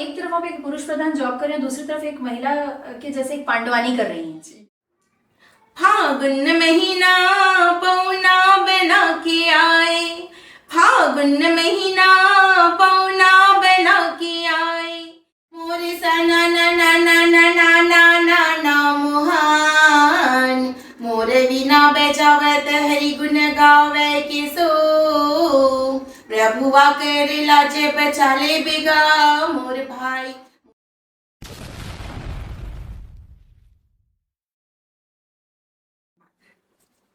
एक तरफ आप एक पुरुष प्रधान जॉब कर रहे हैं, दूसरी तरफ एक महिला के जैसे एक पांडवानी कर रही हैं। फागुन महीना पौना बना के आए, फागुन महीना पौना बना के आए, मोरे सना ना ना ना ना ना ना ना ना मोहन, मोरे बिना बचावत हरि गुण गावे के सो, प्रभुआ कर लाजे बचाले बिगा मोर भाई।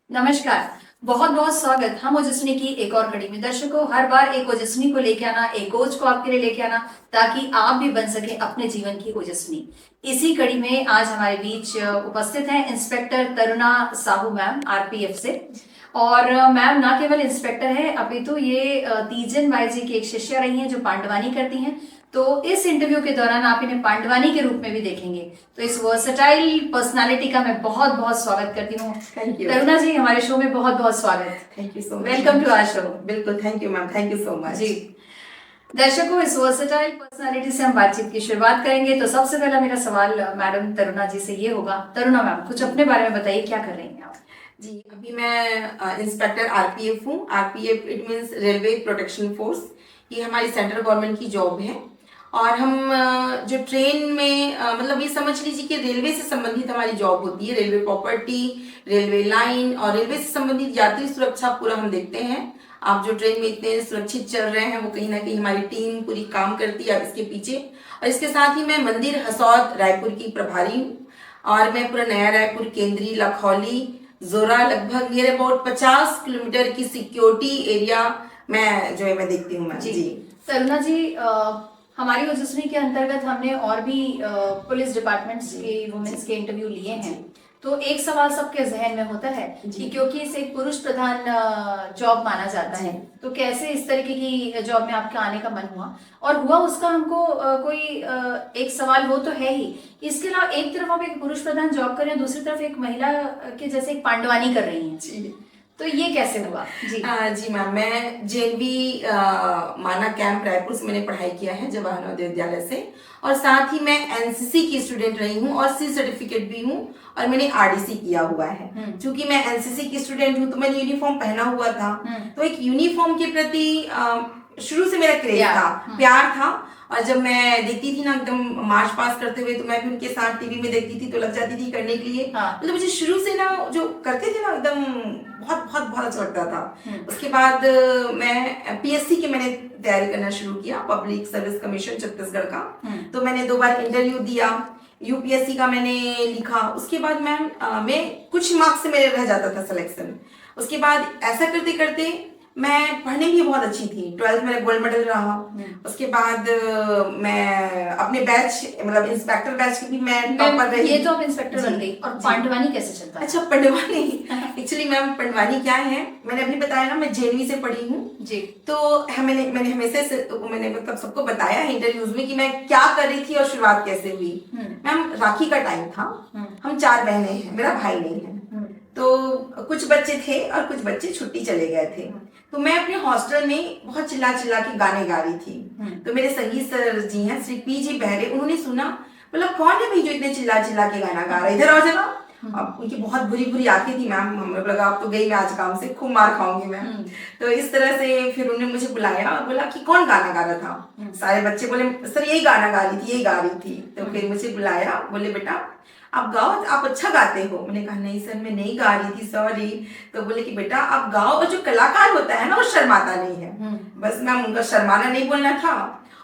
नमस्कार, बहुत बहुत स्वागत हम ओजस्विनी की एक और कड़ी में। दर्शकों, हर बार एक ओजस्विनी को लेके आना, एक कोच को आपके लिए लेके आना, ताकि आप भी बन सके अपने जीवन की ओजस्विनी। इसी कड़ी में आज हमारे बीच उपस्थित हैं inspector Taruna Sahu ma'am, RPF से। और मैम ना केवल इंस्पेक्टर है, अपितु ये तीजन बाई जी की एक शिष्या रही हैं जो पांडवानी करती हैं। तो इस इंटरव्यू के दौरान आप इन्हें पांडवानी के रूप में भी देखेंगे। तो इस वर्सेटाइल पर्सनालिटी का मैं बहुत बहुत स्वागत करती हूँ। तरुणा जी, हमारे शो में बहुत बहुत स्वागत। Thank you so much. Welcome to our show. बिल्कुल, thank you ma'am, thank you so much ji. दर्शकों, इस वर्सेटाइल पर्सनालिटी से हम बातचीत की शुरुआत करेंगे। तो सबसे पहला मेरा सवाल मैडम तरुणा जी से ये होगा। तरुणा मैम, कुछ अपने बारे में बताइए, क्या कर रही हैं आप? जी, अभी मैं इंस्पेक्टर आरपीएफ हूँ। RPF it means railway protection force. ये हमारी सेंट्रल गवर्नमेंट की जॉब है। और हम जो ट्रेन में मतलब ये समझ लीजिए कि रेलवे से संबंधित हमारी जॉब होती है। रेलवे प्रॉपर्टी, रेलवे लाइन और रेलवे से संबंधित यात्री सुरक्षा पूरा हम देखते हैं। आप जो ट्रेन में इतने सुरक्षित चल रहे हैं, वो कहीं ना कहीं हमारी टीम पूरी काम करती है इसके पीछे। और इसके साथ ही मैं मंदिर हसौद रायपुर की प्रभारी हूँ। और मैं पूरा नया रायपुर, केंद्री, लखौली, जोरा, लगभग नियर अबाउट 50 किलोमीटर की सिक्योरिटी एरिया मैं जो है मैं देखती हूँ। जी तरुणा जी, हमारी ओजस्विनी के अंतर्गत हमने और भी पुलिस डिपार्टमेंट्स के वुमेन्स के इंटरव्यू लिए हैं। तो एक सवाल सबके जहन में होता है कि क्योंकि इसे एक पुरुष प्रधान जॉब माना जाता है, तो कैसे इस तरीके की जॉब में आपके आने का मन हुआ? और हुआ उसका हमको कोई एक सवाल वो तो है ही। इसके अलावा एक तरफ आप एक पुरुष प्रधान जॉब कर रहे हैं, दूसरी तरफ एक महिला के जैसे एक पांडवानी कर रही हैं। तो ये कैसे हुआ? जी जी मैम, मैं जेएनवी माना कैंप रायपुर से मैंने पढ़ाई किया है, जवाहर नवोदय विद्यालय से। और साथ ही मैं एनसीसी की स्टूडेंट रही हूँ और सी सर्टिफिकेट भी हूँ। और मैंने आरडीसी किया हुआ है। क्योंकि मैं एनसीसी की स्टूडेंट हूँ तो मैंने यूनिफॉर्म पहना हुआ था। तो एक यूनिफॉर्म के प्रति शुरू से मेरा क्रेज था, प्यार था। और जब मैं देखती थी ना एकदम मार्च पास करते हुए, तो मैं भी उनके साथ टीवी में देखती थी तो लग जाती थी करने के लिए। मतलब मुझे शुरू से ना जो करते थे ना एकदम बहुत बहुत बहुत अच्छा लगता था। उसके बाद मैं पीएससी की मैंने तैयारी करना शुरू किया, पब्लिक सर्विस कमीशन छत्तीसगढ़ का। तो मैंने 2 बार इंटरव्यू दिया, यूपीएससी का मैंने लिखा। उसके बाद मैम मैं कुछ मार्क्स से मेरे रह जाता था सिलेक्शन। उसके बाद ऐसा करते करते मैं पढ़ने में बहुत अच्छी थी। 12th मेरा गोल्ड मेडल रहा। उसके बाद मैं अपने बैच मतलब इंस्पेक्टर बैच की भी मैं टॉपर रही। ये तो आप इंस्पेक्टर बन गई। और पांडवानी कैसे चलता है? अच्छा, पांडवानी एक्चुअली मैम पांडवानी क्या है, मैंने अभी बताया ना मैं जेएनवी से पढ़ी हूँ जी। तो मैंने हमेशा मैंने मतलब सबको बताया इंटरव्यूज में कि मैं क्या कर रही थी और शुरुआत कैसे हुई। मैम राखी का टाइम था, हम 4 बहनें हैं, मेरा भाई नहीं है। तो कुछ बच्चे थे और कुछ बच्चे छुट्टी चले गए थे। तो मैं अपने हॉस्टल में बहुत चिल्ला चिल्ला के गाने गा रही थी। तो मेरे संगीत सर जी हैं श्री पी जी बहरे, उन्होंने सुना, बोला कौन है भाई जो इतने चिल्ला चिल्ला के गाना गा रहा है, इधर आओ जरा। अब उनकी बहुत बुरी बुरी आंखें थी मैम। हमें लगा अब तो गई मैं आज काम से, खूब मार खाऊंगी मैं। तो इस तरह से फिर उन्होंने मुझे बुलाया और बोला कि कौन गाना गा रहा था। सारे बच्चे बोले सर यही गाना गा रही थी, यही गा रही थी। तो फिर मुझे बुलाया, बोले बेटा आप गाओ, आप अच्छा गाते हो। मैंने कहा नहीं सर मैं नहीं गा रही थी, सॉरी। तो बोले कि बेटा आप गाओ, और जो कलाकार होता है ना वो शर्माता नहीं है। बस मैम उनका शर्माना नहीं बोलना था।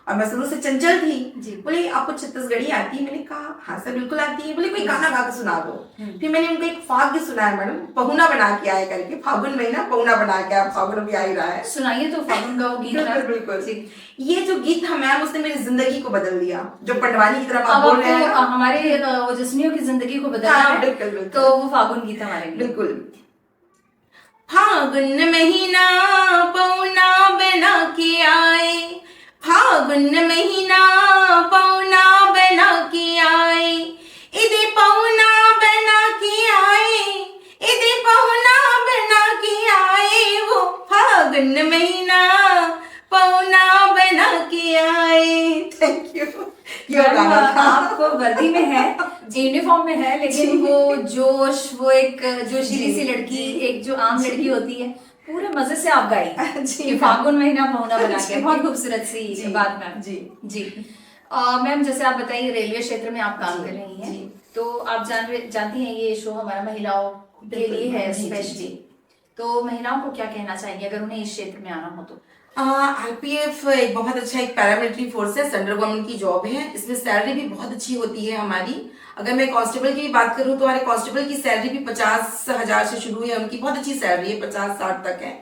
और मैं शुरू से चंचल थी। बोले आपको छत्तीसगढ़ी आती है? मैंने कहा हाँ सर बिल्कुल आती है। बोले कोई गाना गा के सुना दो। फिर मैंने उनको एक फाग सुनाया मैडम, पहुना बना के आए करके। फागुन महीना पहुना बना के, आप फागुन भी आ ही रहा है। सुनाइए तो फागुन गाओ गीत। बिल्कुल। ये जो गीत था मैम उसने मेरी जिंदगी को बदल दिया। जो पंडवानी की तरफ आप बोल रहे हैं, हमारे ओजस्विनियों की जिंदगी को बदल दिया। बिल्कुल। तो वो फागुन गीत हमारे लिए। बिल्कुल। फागुन महीना पौना बना के आए, फागुन महीना पौना बना के आए, इधे पौना बना के आए, इधे पौना बना के आए, वो फागुन महीना पौना बना के आए। Thank you. ये मैम, गाना था। आपको वर्दी में है, यूनिफॉर्म में है, लेकिन वो जोश, वो एक जोशीली सी लड़की, जी, एक जो आम लड़की होती है, पूरे मजे से आप गाई जी कि फागुन महीना महुना बना के। जी, बहुत खूबसूरत सी जी, बात मैम। जी, जी। मैम, जैसे आप बताइए रेलवे क्षेत्र में आप काम जी, कर रही हैं, जी। तो आप जानती हैं ये शो हमारा महिलाओं के बिल्कुल, लिए है जी, जी, स्पेशली। जी। तो महिलाओं को क्या कहना चाहेंगे अगर उन्हें इस क्षेत्र में आना हो तो? आरपीएफ एक बहुत अच्छा एक पैरामिलिट्री फोर्स है, सेंट्रल गवर्नमेंट की जॉब है। इसमें सैलरी भी बहुत अच्छी होती है हमारी। अगर मैं कांस्टेबल की भी बात करूं तो हमारे कांस्टेबल की सैलरी भी 50,000 से शुरू है। उनकी बहुत अच्छी सैलरी है, 50-60 तक है।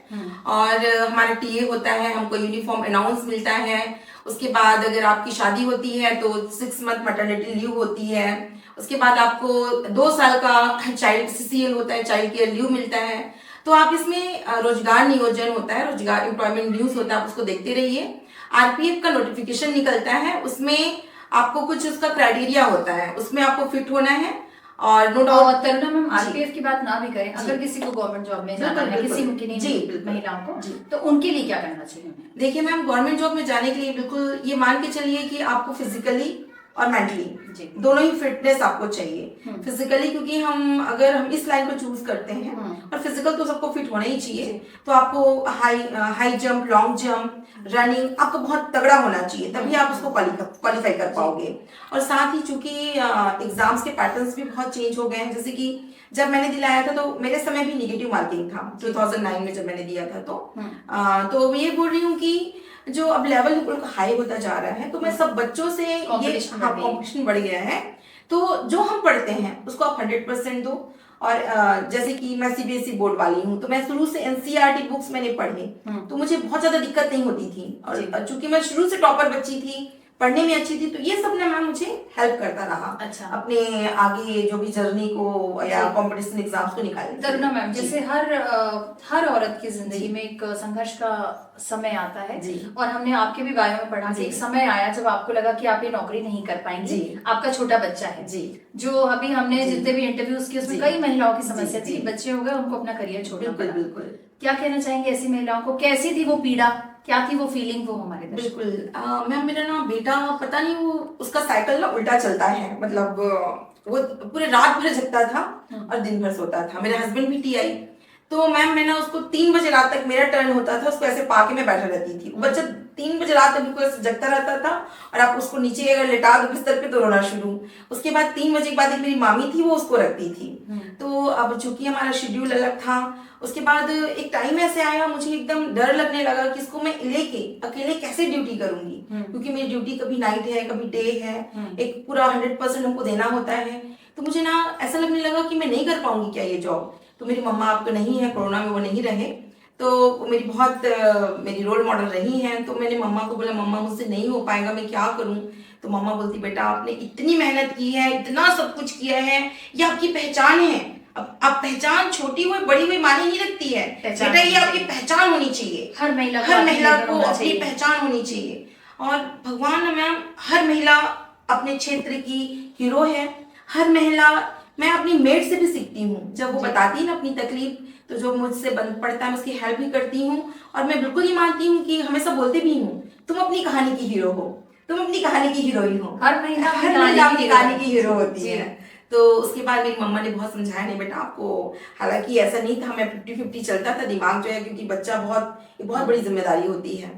और हमारा टीए होता है, हमको यूनिफॉर्म अनाउंस मिलता है। उसके बाद अगर आपकी शादी होती है तो 6 मंथ मैटरनिटी लीव होती है। उसके बाद आपको 2 साल का चाइल्ड सीसीएल होता है, चाइल्ड केयर लीव मिलता है। तो आप इसमें रोजगार नियोजन होता है, रोजगार एम्प्लॉयमेंट न्यूज होता है, आप उसको देखते रहिए। आरपीएफ का नोटिफिकेशन निकलता है, उसमें आपको कुछ उसका क्राइटेरिया होता है, उसमें आपको फिट होना है। और नो और डाउट तरुणा मैम, आरपीएफ की बात ना भी करें, अगर किसी को गवर्नमेंट जॉब में जाना है, बिल्कुल, किसी की नहीं, जी, बिल्कुल, महिलाओं को, जी। तो उनके लिए क्या करना चाहिए उन्हें? देखिए मैम, गवर्नमेंट जॉब में जाने के लिए बिल्कुल ये मान के चलिए कि आपको फिजिकली और जी। मेंटली दोनों ही फिटनेस आपको चाहिए। फिजिकली क्योंकि अगर हम इस लाइन को चूज करते हैं, और फिजिकल तो सबको फिट होना ही चाहिए, तो आपको high jump, long jump, running आपको बहुत तगड़ा होना चाहिए, तभी आप उसको क्वालिफाई कर पाओगे। और साथ ही चूंकि एग्जाम्स के पैटर्न्स भी बहुत चेंज हो गए हैं, जैसे कि जब मैंने दिलाया था तो मेरे समय भी निगेटिव मार्किंग था 2009 में जब मैंने दिया था। तो ये बोल रही हूँ कि जो अब लेवल हाई होता जा रहा है, तो मैं सब बच्चों से ये कॉम्पिटिशन बढ़ गया है। तो जो हम पढ़ते हैं उसको आप 100% दो। और जैसे कि मैं सीबीएसई बोर्ड वाली हूँ, तो मैं शुरू से एनसीईआरटी बुक्स मैंने पढ़ी, तो मुझे बहुत ज्यादा दिक्कत नहीं होती थी। और चूंकि मैं शुरू से टॉपर बच्ची थी, पढ़ने में अच्छी थी, तो ये सब ना मैम मुझे हेल्प करता रहा। अच्छा। अपने आगे जो भी जर्नी को या कंपटीशन एग्जाम्स को निकालने। तरुणा मैम, जैसे हर औरत की जिंदगी में एक संघर्ष का समय आता है, और हमने आपके भी बारे में पढ़ा कि एक समय आया जब आपको लगा कि आप ये नौकरी नहीं कर पाएंगी, आपका छोटा बच्चा है, जो अभी हमने जितने भी इंटरव्यूज किए उसमें कई महिलाओं की समस्या थी, बच्चे हो गए, उनको अपना करियर छोड़ना पड़ा। बिल्कुल। क्या कहना चाहेंगे ऐसी महिलाओं को? कैसी थी वो पीड़ा, क्या थी वो फीलिंग, वो हमारे बिल्कुल मैम, मेरा ना बेटा पता नहीं वो उसका साइकिल ना उल्टा चलता है, मतलब वो पूरे रात भर जगता था और दिन भर सोता था। मेरे हस्बैंड भी टीआई, तो मैम मैं ना उसको 3 बजे रात तक मेरा टर्न होता था, उसको ऐसे पाके में बैठा रहती थी। बच्चा 3 बजे रात तक बिल्कुल ऐसे जगता रहता था, और आप उसको नीचे अगर लेटा दो बिस्तर पे तो रोना शुरू। उसके बाद 3 बजे के बाद एक मेरी मामी थी, वो उसको रखती थी। तो अब चूंकि हमारा शेड्यूल अलग था, उसके बाद एक टाइम ऐसे आया मुझे एकदम डर लगने लगा कि इसको मैं लेके अकेले कैसे ड्यूटी करूंगी, क्योंकि मेरी ड्यूटी कभी नाइट है कभी डे है, एक पूरा 100% हमको देना होता है। तो मुझे ना ऐसा लगने लगा कि मैं नहीं कर पाऊंगी क्या ये जॉब। तो मेरी मम्मा अब तो नहीं है, कोरोना में वो नहीं रहे, तो मेरी बहुत मेरी रोल मॉडल रही हैं। तो मैंने मम्मा को बोला, मम्मा मुझसे नहीं हो पाएगा, मैं क्या करूं। तो मम्मा बोलती, बेटा आपने इतनी मेहनत की है, इतना सब कुछ किया है, ये आपकी पहचान है। अब आप पहचान छोटी हुई बड़ी हुई मानी नहीं रखती है बेटा, ये आपकी पहचान होनी चाहिए। हर महिला को अपनी पहचान होनी चाहिए। और भगवान मैम, हर महिला अपने क्षेत्र की हीरो है। हर महिला, मैं अपनी मेड से भी सीखती हूँ, जब वो बताती है ना अपनी तकलीफ, तो जो मुझसे बन पड़ता है मैं उसकी हेल्प भी करती हूँ। और मैं बिल्कुल ही मानती हूँ कि हमेशा बोलते भी हूँ, तुम अपनी कहानी की हीरो हो, तुम अपनी कहानी की हीरोइन हो। हर महिला अपनी कहानी की हीरो होती है। तो उसके बाद मेरी मम्मा ने बहुत समझाया, नहीं बेटा आपको, हालांकि ऐसा नहीं था, मैं 50-50 चलता था दिमाग जो है, क्योंकि बच्चा बहुत बड़ी जिम्मेदारी होती है।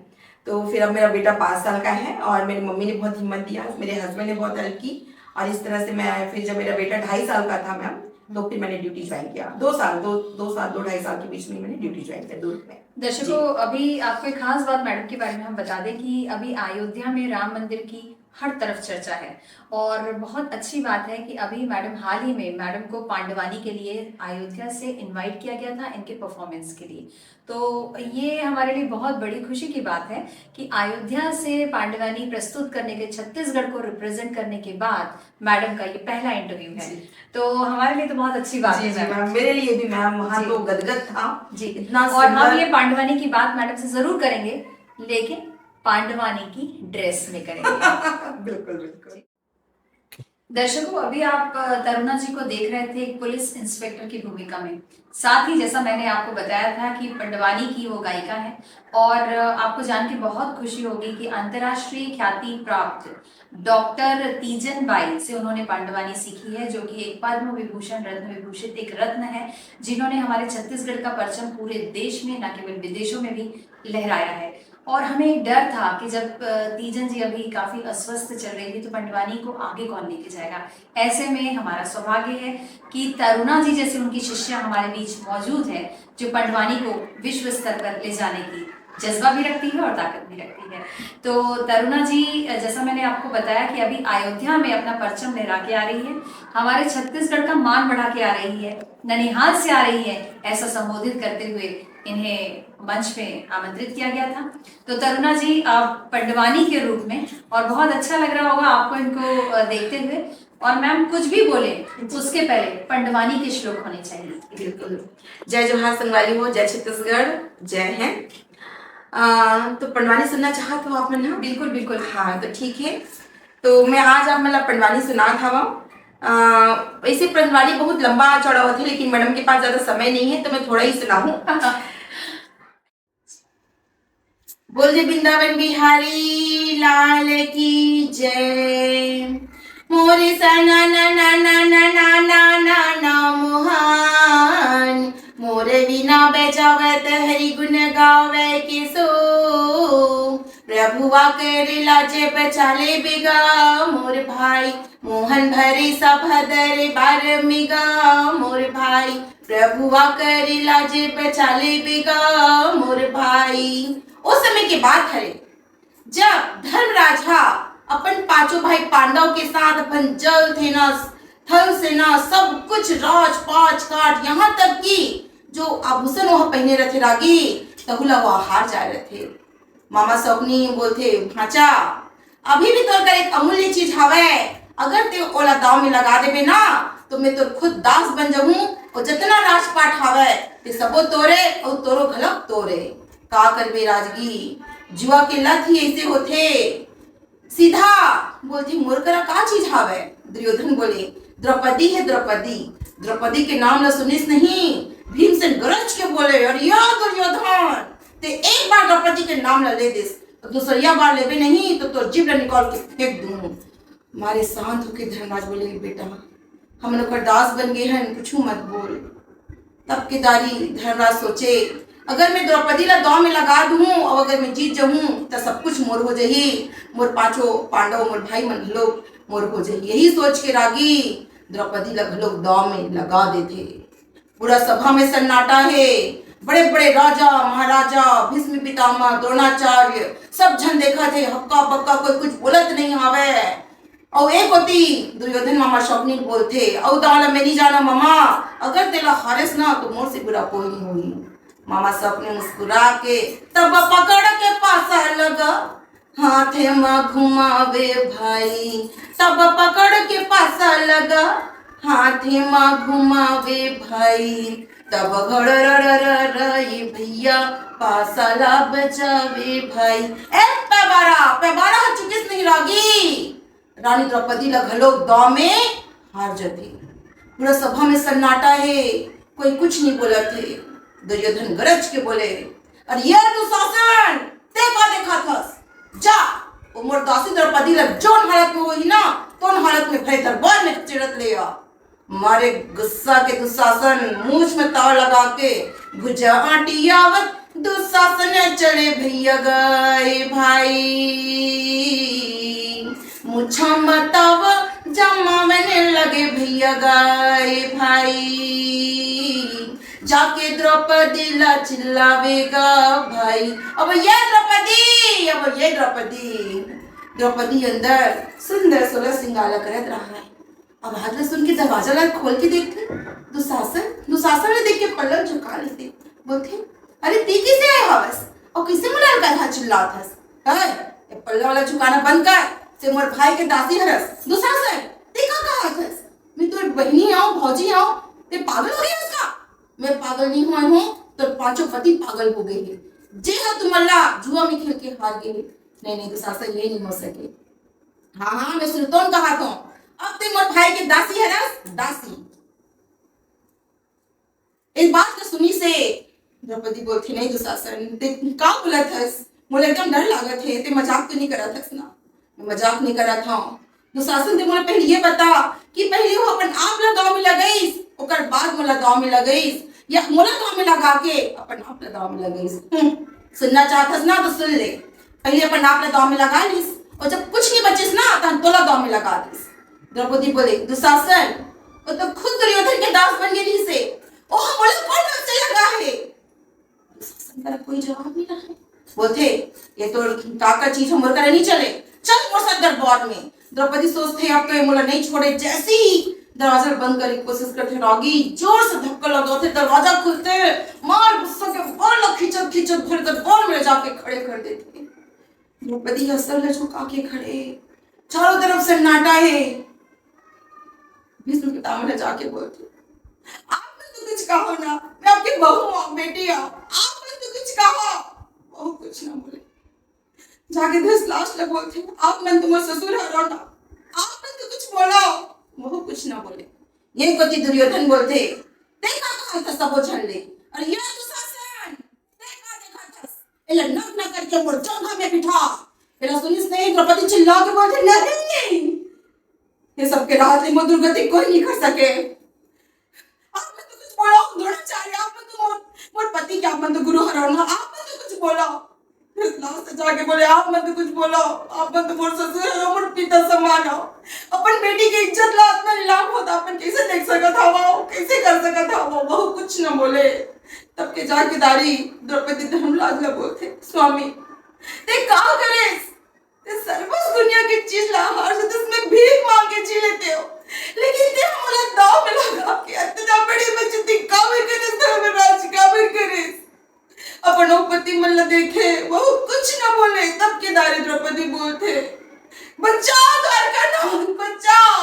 तो फिर अब मेरा बेटा 5 साल का है, और मेरी मम्मी ने बहुत हिम्मत दिया, मेरे हस्बैंड ने बहुत हेल्प की। और इस तरह से मैं फिर जब मेरा बेटा 2.5 साल का था मैम, तो फिर मैंने ड्यूटी ज्वाइन किया। 2 2.5 साल के बीच में मैंने ड्यूटी ज्वाइन किया दुर्ग में। दर्शकों, अभी आपको एक खास बात मैडम के बारे में हम बता दें कि अभी अयोध्या में राम मंदिर की हर तरफ चर्चा है, और बहुत अच्छी बात है कि अभी मैडम हाल ही में मैडम को पांडवानी के लिए अयोध्या से इनवाइट किया गया था इनके परफॉर्मेंस के लिए। तो ये हमारे लिए बहुत बड़ी खुशी की बात है कि अयोध्या से पांडवानी प्रस्तुत करने के, छत्तीसगढ़ को रिप्रेजेंट करने के बाद मैडम का ये पहला इंटरव्यू है, तो हमारे लिए तो बहुत अच्छी बात है मैम। मेरे लिए भी मैम, वहाँ तो गदगद था जी, इतना। और हम ये पांडवानी की बात मैडम से जरूर करेंगे, लेकिन पांडवानी की ड्रेस में करेंगे। बिल्कुल बिल्कुल। दर्शकों, अभी आप तरुणा जी को देख रहे थे एक पुलिस इंस्पेक्टर की भूमिका में। साथ ही जैसा मैंने आपको बताया था कि पंडवानी की वो गायिका है। और आपको जान के बहुत खुशी होगी कि अंतर्राष्ट्रीय ख्याति प्राप्त डॉक्टर तीजन बाई से उन्होंने पांडवानी सीखी है, जो कि एक पद्म विभूषण रत्न विभूषित एक रत्न है, जिन्होंने हमारे छत्तीसगढ़ का परचम पूरे देश में, न केवल विदेशों में भी लहराया है। और हमें एक डर था कि जब तीजन जी अभी काफी अस्वस्थ चल रही थी तो पंडवानी को आगे कौन लेके जाएगा। ऐसे में हमारा सौभाग्य है कि तरुणा जी जैसे उनकी शिष्या हमारे बीच मौजूद है, जो पंडवानी को विश्व स्तर पर ले जाने की जज्बा भी रखती है और ताकत भी रखती है। तो तरुणा जी, जैसा मैंने आपको बताया कि अभी अयोध्या में अपना परचम लहरा के आ रही है, हमारे छत्तीसगढ़ का मान बढ़ा के आ रही है, ननिहाल से आ रही है, ऐसा संबोधित करते हुए इन्हें मंच पे आमंत्रित किया गया था। तो तरुणा जी, आप पंडवानी के रूप में, और बहुत अच्छा लग रहा होगा आपको इनको देखते हुए। और मैम कुछ भी बोले उसके पहले पंडवानी के श्लोक होने चाहिए। बिल्कुल। जय जोहार संगवारी हो, जय छत्तीसगढ़, जय है। तो पंडवानी सुनना चाहत हो आप मन? बिल्कुल बिल्कुल। हाँ, तो ठीक है। तो मैं आज आप मतलब पंडवानी सुना था। वैसे पंडवानी बहुत लंबा चौड़ा होता है, लेकिन मैडम के पास ज्यादा समय नहीं है तो मैं थोड़ा ही सुनाऊं। बोल दे वृंदावन बिहारी लाल की जय। मोरे सना ना ना ना ना ना ना ना ना मोहन, मोरे बिना बेचावत हरि गुण गावे के सो। प्रभुआ करे लाजे बचाले बिगा, मोर भाई मोहन भरे सभदर बार मिगा, मोर भाई प्रभुआ करे लाजे बचाले बिगा, मोर भाई। उस समय की बात है जब धर्मराजा अपन पांचों भाई पांडव के साथ अपन जल सेना, थल सेना, सब कुछ राजपाट काट, यहाँ तक कि जो आभूषण वह पहने रहे रागी तहुला वह हार जा रहे थे। मामा सपनी बोलते, भाचा अभी भी तोर का एक अमूल्य चीज हवे, अगर ते ओला दाव में लगा देबे ना तो मैं तो खुद दास बन जाऊं, और जितना राजपाट हवे ते सबो तोरे और तोरो घलक तोरे। का करबे राजगी, जुआ के लत ही ऐसे होते। सीधा बोलती मोर करा का चीज हावे। दुर्योधन बोले, द्रौपदी है द्रौपदी। द्रौपदी के नाम न सुनिस नहीं। भीमसेन गरज के बोले, अरे या दुर्योधन, ते एक बार द्रौपदी के नाम न ले दिस तो दूसरिया बार लेबे नहीं तो तोर जीभ निकाल के फेंक दूं। मारे शांत होके धर्मराज बोले, बेटा हम लोग का दास बन गए हैं, कुछ मत बोल। तब के दारी धर्मराज सोचे, अगर मैं द्रौपदी ला दाव में लगा दूं और अगर मैं जीत जाऊं तो सब कुछ मोर हो जाही, मोर पांचों पांडव मोर भाई मन लोग मोर हो जाही। यही सोच के रागी द्रौपदी ला लोग दाव में लगा देते। पूरा सभा में सन्नाटा है। बड़े बड़े राजा महाराजा, भीष्म पितामह, द्रोणाचार्य सब जन देखा थे, हक्का बक्का कोई कुछ बोलत नहीं आवे। और एक होती दुर्योधन मामा शौकनी बोलते, और दाला मैं नहीं जाना मामा, अगर तेला हारिस ना तो मोर से बुरा कोई नहीं होगी। मामा सपने मुस्कुरा के तब पकड़ के पासा लगा, हाथे में घुमावे भाई। तब पकड़ के पासा लगा, हाथे में घुमावे भाई। तब घड़ रही भैया पासा ला बचावे भाई। ए पेबारा चुकिस नहीं रागी। रानी द्रौपदी ला घलोक दाव में हार जाती। पूरा सभा में सन्नाटा है, कोई कुछ नहीं बोला थे। दुर्योधन गरज के बोले, अरे ये दुशासन ते का देखा थस, जा वो मोर दासी द्रौपदी ला जोन हालत में होई ना तोन हालत में भरे दरबार में चिरत ले आ। मारे गुस्सा के दुशासन मूछ में ताव लगा के भुजा आटियावत दुशासन चले भैया गए भाई। मुझा बताव जमावने लगे भैया गए भाई। जाके द्रौपदी ला चिल्लावेगा भाई, अब ये द्रौपदी, अब ये द्रौपदी। द्रौपदी अंदर सुंदर सोलह सिंगाला करत रहा है। अब हाथ में सुन के दरवाजा ला खोल के देखते, दुशासन ने देख के पल्लव झुका लेते, बोलते, अरे ती किसे आए हवस और किसे मुलाल का था चिल्लात हस, ये पल्लव वाला झुकाना बंद कर, ते मोर भाई के दासी हरस। दुशासन ते का कहा हस, मैं तोर बहनी आऊं भौजी आऊं, ते पागल हो गई हस का? मैं पागल नहीं हुआ हूँ, तो पांचों पति पागल हो गए हैं। जे हा तुम अल्लाह जुआ में खेल के हार गए। नहीं दुशासन ये नहीं हो सके। हाँ मैं सुल्तान कहा तो अब ते मोर भाई के दासी है ना, दासी। एक बात तो सुनी से द्रौपदी बोलती, नहीं दुशासन ते का बोला थस, मोला एकदम डर लागत है, ते मजाक तो नहीं करा थस ना? मैं मजाक नहीं करा था। दुशासन ते मोला पहले ये बता कि पहले वो अपन आप ला दाव में लगईस, ओकर बाद मोला दाव में लगईस, या मोला दाव में लगा के अपन आप ला दाव में लगईस? सुनना चाहतस ना तो सुन ले, पहले अपन आप ला दाव में लगा लिस, और जब कुछ नहीं बचिस ना तो तोला दाव में लगा दिस। द्रौपदी बोले, दुशासन वो तो खुद दुर्योधन के दास बन गई से, ओह मोला कौन हाथ से लगा है? दुशासन का कोई जवाब नहीं रहा। बोलते ये तो ताका चीज हमर करे नहीं चले, चल मोर साथ दरबार में। द्रौपदी सोचते अब तो ये मोला नहीं छोड़े, जैसे ही दरवाजा बंद करने की कोशिश करते रहोगी, जोर से धक्का लगाते, दरवाजा खुलते, मार गुस्सा के बाल खींचत खींचत भर दरबार में जाके खड़े कर देते। द्रौपदी हसल झुका के खड़े, चारों तरफ सन्नाटा है। भीष्म पितामह ने जाके बोलते, आपने तो कुछ कहा ना, मैं आपकी बहू हूँ, बेटी हूँ, आपने तो कुछ कहा। बहू कुछ ना बोले, जाके धस लाश लग बोलते, आप मन तुम्हारे ससुर है ना, आपने तो कुछ बोला। बहू कुछ ना बोले। ये कोती दुर्योधन बोलते, देखा कहा था सब झड़ ले, और ये दुशासन देखा देखा था, एला नक ना करके मोर चौंगा में बिठा। एला सुनिस नहीं? द्रौपदी चिल्ला के बोलते, नहीं ये सबके राहत मोर दुर्गति कोई नहीं कर सके। आपने तो कुछ बोला द्रोणाचार्य, आपने तो मोर पति के, आपने तो गुरु हरौना, आपने तो कुछ बोला। लास्ट से जाके बोले, आपने तो कुछ बोला, आपने तो मोर ससुर है, मोर पिता समान हो, अपन बेटी की इज्जत ला इतना नीलाम होता, अपन कैसे देख सकत हवा, कैसे कर सकत हवा। बहू कुछ न बोले। तब के जाके दारी द्रौपदी धर्मराज ला बोलते, स्वामी ते का करे, ते सर्वस्व दुनिया की चीज ला हार से इसमें भीख मांग के जी लेते हो, लेकिन ते हमरा दाव में लगा के इतना बड़ी बेइज्जती का भी करे, धर्मराज का भी करे। अपनो पति मन ला देखे, वो कुछ न बोले। तब के दारी द्रौपदी बोलते, बचाओ द्वारका नाथ, बचाओ।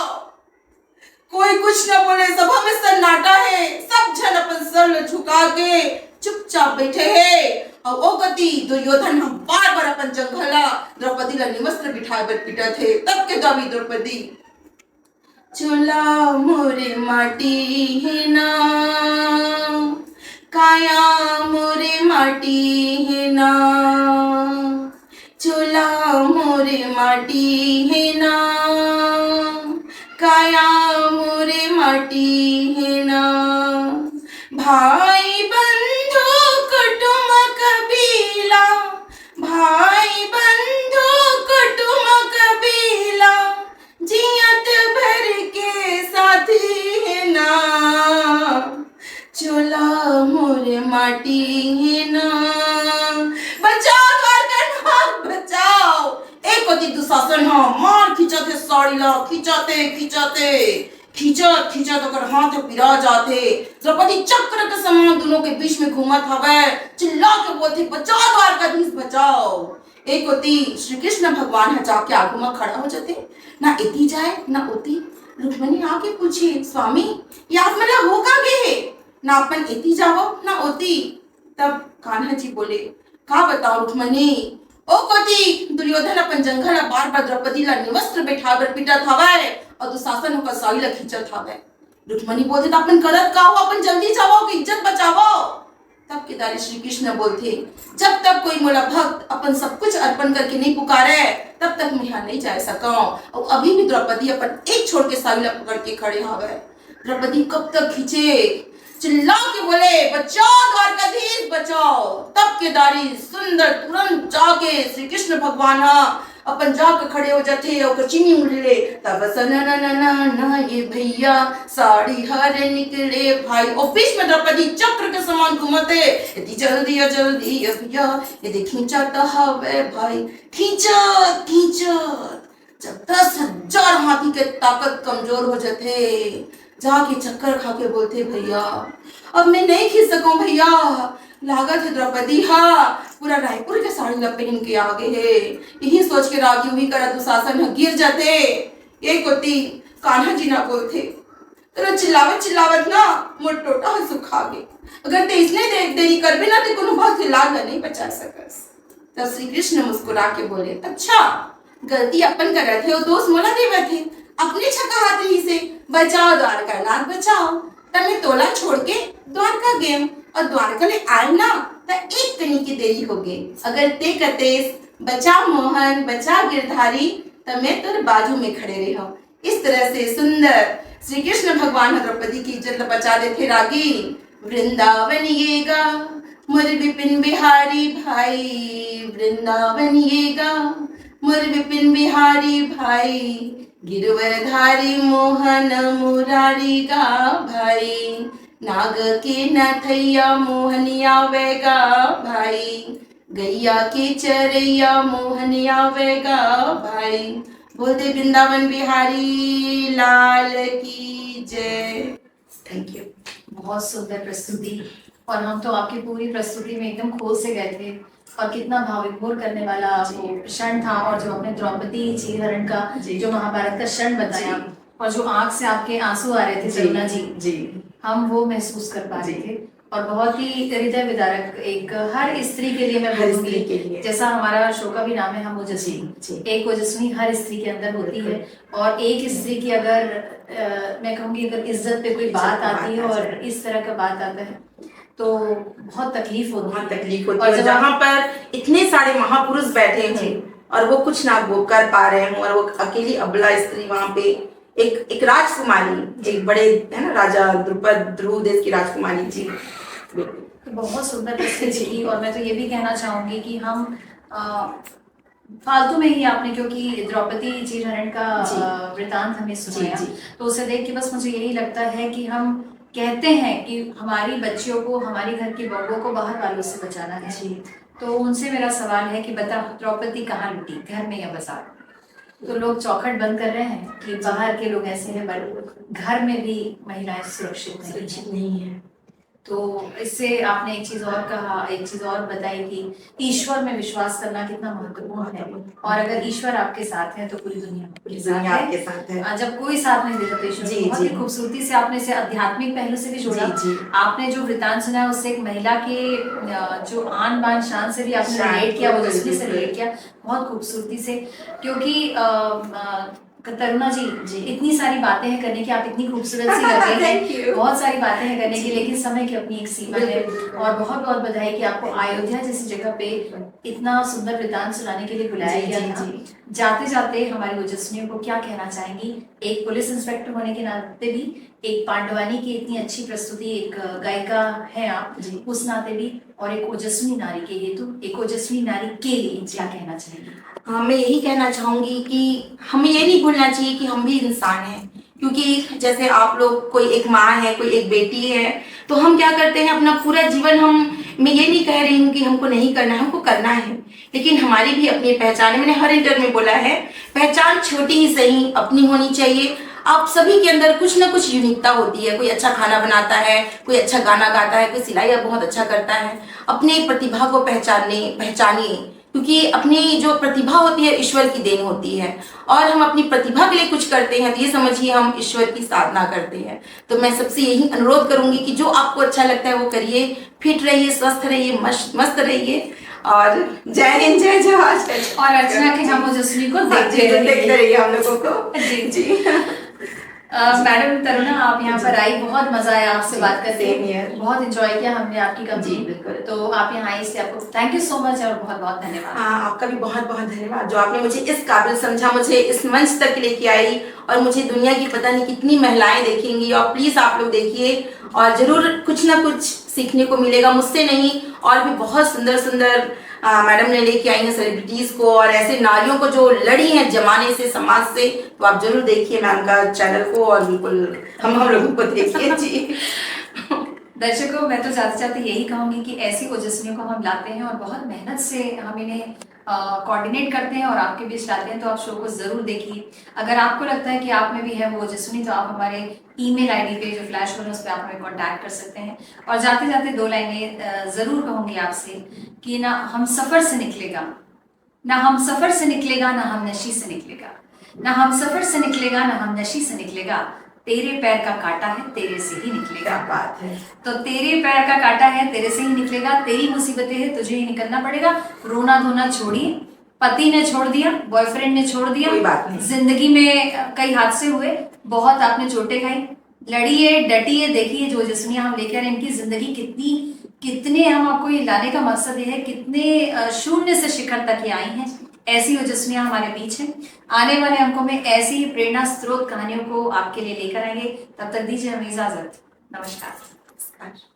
कोई कुछ न बोले, सभा में सन्नाटा है, सब जन अपन सर झुका के चुपचाप बैठे हैं। और ओ गति दुर्योधन हम बार बार अपन जंघला द्रौपदी ला निवस्त्र बिठाए बर पिटा थे। तब के दावी द्रौपदी, चोला मोरे माटी है ना, काया मोरे माटी है ना, चोला मोरे माटी है ना, काया मोरे माटी है ना। भाई बंधु कुटुंब कबीला, भाई बंधु कुटुंब कबीला, जियत भर के साथी है ना, चोला मोरे माटी है ना। बचाओ द्वारका नाथ, बचाओ। एक होती दुशासन हो, मार खींचते साड़ी ला, खींचते खींचते खींचत खींचत ओकर हाथ पिरा जाते। द्रौपदी चक्र के समान दोनों के बीच में घूमत हवे, चिल्ला के बोलते, बचाओ द्वारकाधीश बचाओ। एक होती श्री कृष्ण भगवान है, जाके आगू में खड़ा हो जाते, ना इती जाए ना उती। रुक्मणी आके पूछे, स्वामी ये आप मला हो का गे, ना अपन इती जाओ ना उती। तब कान्हा जी बोले, का बताओ रुक्मणी, ओ कोती दुर्योधन अपन जंघल बार बार द्रौपदी ला निवस्त्र बैठाकर पिटत हवे, और दुशासन होकर साड़ी ला खींचत हवे। रुक्मणी बोलते, अपन करत का हो, अपन जल्दी जाओ कि इज्जत बचाओ। तब केदारी श्री कृष्ण बोलते, जब तक कोई मोला भक्त अपन सब कुछ अर्पण करके नहीं पुकारे, तब तक मैं यहाँ नहीं जा सका। और अभी भी द्रौपदी अपन एक छोड़ के साड़ी ला पकड़ के खड़े हवे। द्रौपदी कब तक खींचे, चिल्ला के बोले, बचाओ द्वारकाधीश बचाओ। तब केदारी सुंदर तुरंत जाके श्री कृष्ण भगवान अपन जाके खड़े हो जाते और चीनी उड़े। तब ना ये भैया साड़ी हरे निकले भाई। और बीच में द्रौपदी चक्र के समान घूमते, यदि जल्दी जल्दी भैया यदि खींचाता हवे भाई, खींचत खींचत जब 10,000 हाथी के ताकत कमजोर हो जाते, जाके चक्कर खा के बोलते, भैया अब मैं नहीं खींच सकूं भैया, लागत है द्रौपदी पूरा रायपुर के साड़ी ला पहन के आगे है। यही सोच के रागी हुई करा दुशासन गिर जाते। एक होती कान्हा जी ना बोलते, तेरा चिल्लावत चिल्लावत ना मोर टोटा सुखा गे, अगर ते इसने देरी कर भी ना ते कोनो बात लाग नहीं बचा सकस। तब श्री कृष्ण मुस्कुरा के बोले, अच्छा गलती अपन कर रहे थे और दोस्त मोला देवे थे, अपने छक्का हाथ रही से बचाओ द्वारका नाथ बचाओ। तमे तोला छोड़ के द्वारका गेम और द्वारका ले आए ना तो एक कनी की देरी होगे। अगर ते कतेस बचा मोहन बचा गिरधारी तमे तोर बाजू में खड़े रहो। इस तरह से सुंदर श्री कृष्ण भगवान द्रौपदी की इज्जत बचा देते रागी। वृंदावन ये गा मुर विपिन बिहारी भाई, वृंदावन ये गा मुर विपिन बिहारी भाई, गिरवरधारी मोहन मुरारी गा भाई, नाग के नथैया मोहनिया वेगा भाई, गैया के चरैया मोहनिया वेगा भाई। बोलते वृंदावन बिहारी लाल की जय। Thank you. बहुत सुंदर प्रस्तुति, और हम तो आपकी पूरी प्रस्तुति में एकदम खो से गए थे, और कितना भावविभोर करने वाला वो क्षण था, और जो अपने द्रौपदी चीरहरण का जो महाभारत का क्षण बताया, और जो आंख से आपके आंसू आ रहे थे तरुणा जी, हम वो महसूस कर पा रहे थे। और बहुत ही हृदय विदारक, एक हर स्त्री के लिए मैं बोलूंगी, जैसा हमारा शो का भी नाम है हम ओजस्वी, एक ओजस्वी हर स्त्री के अंदर होती है। और एक स्त्री की अगर मैं कहूंगी अगर इज्जत पे कोई बात आती है और इस तरह का बात आता है तो बहुत तकलीफ होती है। और जहाँ पर इतने सारे महापुरुष बैठे हैं और वो कुछ ना वो कर पा रहे हों, और वो अकेली अबला स्त्री वहाँ पे एक राजकुमारी, एक बड़े है ना राजा द्रुपद ध्रुव देश की राजकुमारी जी। तो बहुत सुंदर प्रस्तुति थी। और मैं तो ये भी कहना चाहूंगी कि हम फालतू में ही आपने, क्योंकि द्रौपदी चीरहरण का वृतांत हमें सुनाया, तो उसे देख के बस मुझे यही लगता है कि हम कहते हैं कि हमारी बच्चियों को, हमारी घर की बहुओं को बाहर वालों से बचाना है। तो उनसे मेरा सवाल है कि बता द्रौपदी कहाँ लुटी, घर में या बाजार? तो लोग चौखट बंद कर रहे हैं कि बाहर के लोग ऐसे हैं, बट घर में भी महिलाएं सुरक्षित नहीं है। तो इससे आपने एक चीज और कहा, एक चीज और बताई कि ईश्वर में विश्वास करना कितना महत्वपूर्ण है, और अगर ईश्वर आपके साथ है तो पूरी दुनिया आपके साथ है। जब कोई साथ नहीं देता तो ईश्वर। बहुत ही खूबसूरती से आपने इसे आध्यात्मिक पहलू से भी जोड़ा। आपने जो वृतांत सुना है उससे एक महिला के जो आन बान शान से भी आपने रिलेट किया, वो जज्बे से रिलेट किया बहुत खूबसूरती से। क्योंकि तरुणा जी इतनी सारी बातें हैं करने की, आप इतनी खूबसूरत सी लग रही हैं, बहुत सारी बातें हैं करने की, लेकिन समय की अपनी एक सीमा है। और बहुत बहुत बधाई कि आपको अयोध्या जैसी जगह पे इतना सुंदर वृतांत सुनाने के लिए बुलाया गया था। जाते जाते हमारी ओजस्विनियों को क्या कहना चाहेंगी, एक पुलिस इंस्पेक्टर होने के नाते भी, एक पांडवानी की इतनी अच्छी प्रस्तुति, एक गायिका है आप उस नाते भी, और एक ओजस्वी नारी के हेतु, एक ओजस्वी नारी के लिए क्या कहना चाहेंगी? हाँ, मैं यही कहना चाहूंगी कि हमें ये नहीं भूलना चाहिए कि हम भी इंसान हैं। क्योंकि जैसे आप लोग, कोई एक माँ है, कोई एक बेटी है, तो हम क्या करते हैं अपना पूरा जीवन, मैं ये नहीं कह रही हूँ कि हमको नहीं करना है, हमको करना है, लेकिन हमारी भी अपनी पहचान है। मैंने हर इंटरव्यू में बोला है, पहचान छोटी ही सही अपनी होनी चाहिए। आप सभी के अंदर कुछ ना कुछ यूनिकता होती है। कोई अच्छा खाना बनाता है, कोई अच्छा गाना गाता है, कोई सिलाई बहुत अच्छा करता है। अपनी प्रतिभा को पहचानिए, क्योंकि अपनी जो प्रतिभा होती है ईश्वर की देन होती है, और हम अपनी प्रतिभा के लिए कुछ करते हैं तो ये समझिए हम ईश्वर की साधना करते हैं। तो मैं सबसे यही अनुरोध करूंगी कि जो आपको अच्छा लगता है वो करिए, फिट रहिए, स्वस्थ रहिए, मस्त रहिए, और जय हिंद, जय जवाहर। और अर्चना के हम ओजस्वी को देखते रहिए हम लोगों को। जी मैडम तरुणा, आप यहाँ पर आई, बहुत मजा आया आपसे बात करके, बहुत एंजॉय किया हमने आपकी कंपनी। तो आप यहाँ आई, इसलिए आपको थैंक यू सो मच और बहुत बहुत धन्यवाद। हाँ, आपका भी बहुत बहुत धन्यवाद जो आपने मुझे इस काबिल समझा, मुझे इस मंच तक लेके आई, और मुझे दुनिया की पता नहीं कितनी महिलाएं देखेंगी। और प्लीज आप लोग देखिए, और जरूर कुछ ना कुछ सीखने को मिलेगा, मुझसे नहीं, और भी बहुत सुंदर सुंदर मैडम ने लेके आई हैं सेलिब्रिटीज को, और ऐसे नारियों को जो लड़ी हैं जमाने से, समाज से। तो आप जरूर देखिए मैम का चैनल को, और बिल्कुल हम लोगों को देखिए। जी दर्शकों, मैं तो जाते जाते यही कहूंगी कि ऐसी ओजस्वियों को हम लाते हैं और बहुत मेहनत से हम इन्हें कोऑर्डिनेट करते हैं और आपके बीच लाते हैं। तो आप शो को जरूर देखिए। अगर आपको लगता है कि आप में भी है वो ओजस्विनी, तो आप हमारे ईमेल आईडी पे जो फ्लैश हो रहा है उस पर आप हमें कांटेक्ट कर सकते हैं। और जाते जाते दो लाइनें जरूर कहूंगी आपसे कि ना हम सफर से निकलेगा, ना हम सफर से निकलेगा, ना हम नशी से निकलेगा, ना हम सफर से निकलेगा, ना हम नशी से निकलेगा, तेरे पैर का कांटा है तेरे से ही निकलेगा। बात है। तो तेरे पैर का कांटा है तेरे से ही निकलेगा, तेरी मुसीबतें हैं तुझे ही निकलना पड़ेगा। रोना धोना छोड़िए, पति ने छोड़ दिया, बॉयफ्रेंड ने छोड़ दिया, कोई बात नहीं। जिंदगी में कई हादसे हुए, बहुत आपने चोटें खाई, लड़िए डटिए, देखिए जो ओजस्विनी हम लेकर इनकी जिंदगी कितने हम आपको ये लाने का मकसद ये है, कितने शून्य से शिखर तक ये आई हैं। ऐसी ओजस्विनियां हमारे बीच हैं। आने वाले अंकों में ऐसी ही प्रेरणा स्रोत कहानियों को आपके लिए लेकर आएंगे। तब तक दीजिए हमें इजाजत। नमस्कार। नमस्कार।